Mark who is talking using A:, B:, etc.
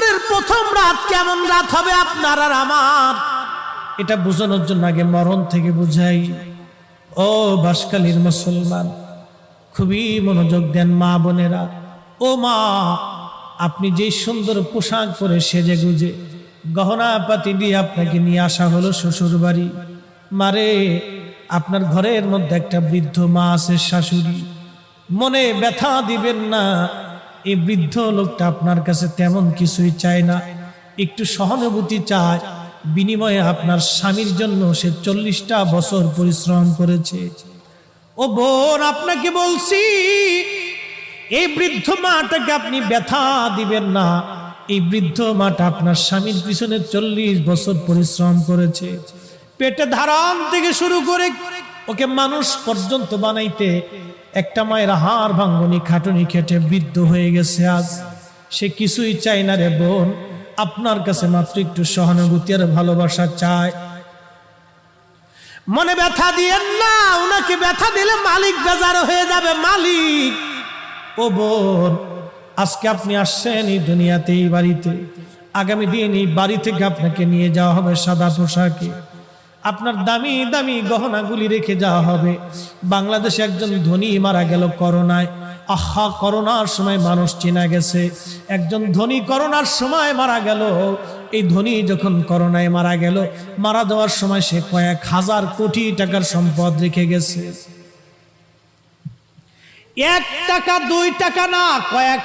A: কবরের প্রথম রাত কেমন রাত হবে আপনার আর আমার, এটা বোঝানোর জন্য আগে মরণ থেকে বুঝাই। ও বাঁশখালীর মুসলমান, খুবই মনোযোগ দেন মা বোনেরা। ও মা, আপনি যে সুন্দর পোশাক পরে সেজে গুজে গহনা পাতি দিয়ে আপনাকে নিয়ে আসা হলো শ্বশুর বাড়ি। মারে, আপনার ঘরের মধ্যে একটা বৃদ্ধ মা আছে, শাশুড়ি। মনে ব্যথা দিবেন না, এই বৃদ্ধ লোকটা আপনার কাছে তেমন কিছুই চায় না, একটু সহানুভূতি চায়। বিনিময়ে আপনার স্বামীর জন্য সে 40টা বছর পরিশ্রম করেছে। ও বোন, আপনাকে বলছি, এই বৃদ্ধ মাটাকে আপনি ব্যথা দিবেন না। এই বৃদ্ধ মাটা আপনার স্বামীর পিছনে 40 বছর পরিশ্রম করেছে। পেটে ধারণ থেকে শুরু করে ওকে মানুষ পর্যন্ত বানাইতে একটা মায়ের হাড় ভাঙ্গনি খাটুনি খেটে বৃদ্ধ হয়ে গেছে আজ। সে কিছুই চায় না রে বোন, আপনার কাছে মাত্র একটু সহানুভূতি আর ভালোবাসা চায়। মনে ব্যথা দিয়েন না, ওনাকে ব্যথা দিলে মালিক বেজার হয়ে যাবে। মালিক, ও বোন, আজকে আপনি আসছেন এই দুনিয়াতে, এই বাড়িতে। আগামী দিন এই বাড়ি থেকে আপনাকে নিয়ে যাওয়া হবে সাদা পোশাকে, আপনার দামি দামি গহনাগুলি রেখে যাওয়া হবে। বাংলাদেশে একজন ধনী মারা গেল করোনায়। আহা, করোনার সময় মানুষ চেনা গেছে। একজন ধনী করোনার সময় মারা গেল। এই ধনী যখন করোনায় মারা গেল, মারা যাওয়ার সময় সে কয়েক হাজার কোটি টাকার সম্পদ রেখে গেছে। 1 টাকা 2 টাকা না, কয়েক